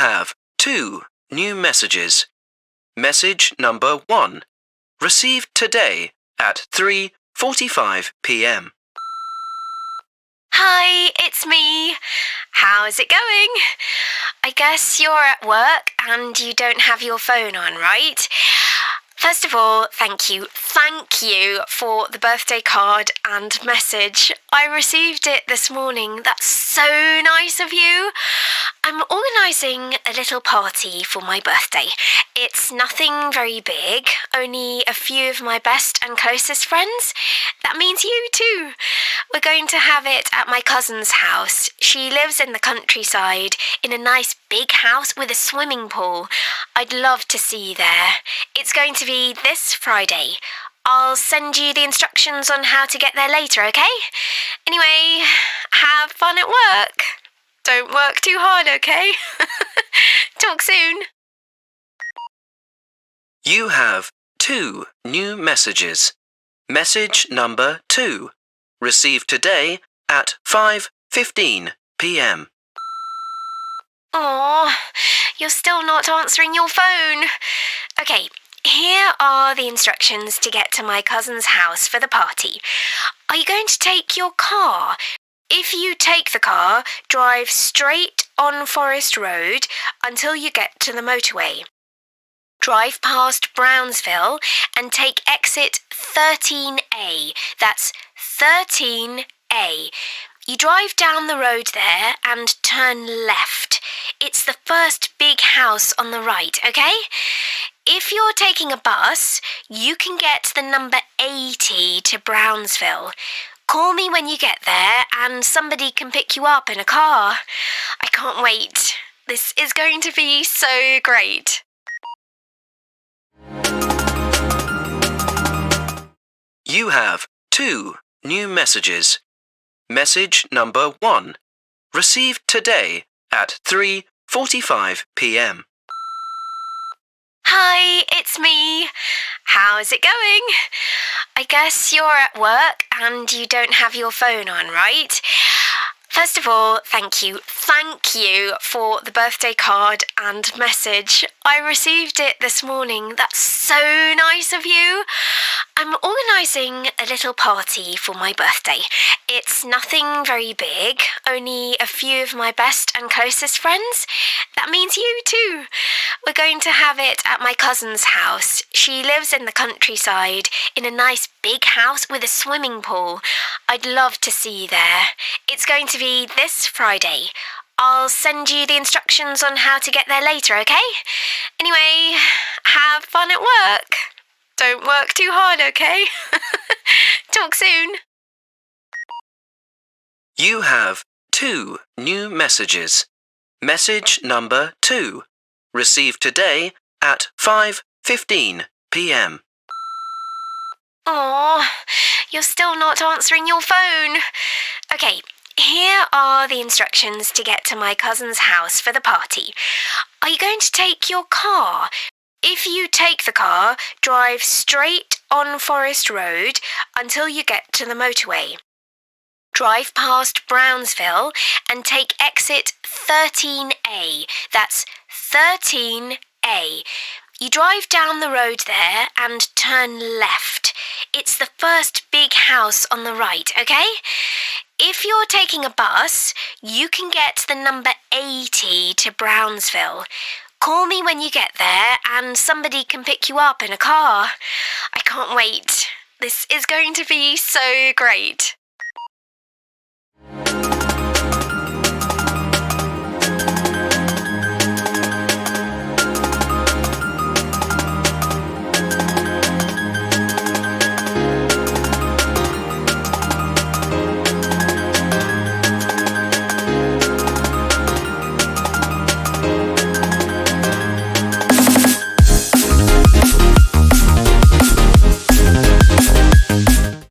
have 2 new messages. Message number 1. Received today at 3:45 p.m. Hi, it's me. How's it going? I guess you're at work and you don't have your phone on, right? First of all, thank you for the birthday card and message. I received it this morning. That's so nice of you. I'm organising a little party for my birthday. It's nothing very big, only a few of my best and closest friends. That means you too. We're going to have it at my cousin's house. She lives in the countryside, in a nice big house with a swimming pool. I'd love to see you there. It's going to be this Friday. I'll send you the instructions on how to get there later, okay? Anyway, have fun at work. Don't work too hard, okay? Talk soon. You have 2 new messages. Message number 2. Received today at 5:15 p.m. Aw, you're still not answering your phone. Okay, here are the instructions to get to my cousin's house for the party. Are you going to take your car? If you take the car, drive straight on Forest Road until you get to the motorway. Drive past Brownsville and take exit 13A. That's 13A. You drive down the road there and turn left. It's the first big house on the right, okay? If you're taking a bus, you can get the number 80 to Brownsville. Call me when you get there and somebody can pick you up in a car. I can't wait. This is going to be so great. You have 2 new messages. Message number 1. Received today at 3:45 p.m. Hi, it's me. How's it going? I guess you're at work and you don't have your phone on, right? First of all, thank you for the birthday card and message. I received it this morning. That's so nice of you. I'm organising a little party for my birthday. It's nothing very big, only a few of my best and closest friends. That means you too. We're going to have it at my cousin's house. She lives in the countryside, in a nice big house with a swimming pool. I'd love to see you there. It's going to be this Friday. I'll send you the instructions on how to get there later, okay? Anyway, have fun at work. Don't work too hard, okay? Talk soon. You have 2 new messages. Message number 2. Received today at 5:15 p.m. Aw, you're still not answering your phone. Okay, here are the instructions to get to my cousin's house for the party. Are you going to take your car? If you take the car, drive straight on Forest Road until you get to the motorway. Drive past Brownsville and take exit 13A. That's 13A. You drive down the road there and turn left. It's the first big house on the right, okay? If you're taking a bus, you can get the number 80 to Brownsville. Call me when you get there and somebody can pick you up in a car. I can't wait. This is going to be so great.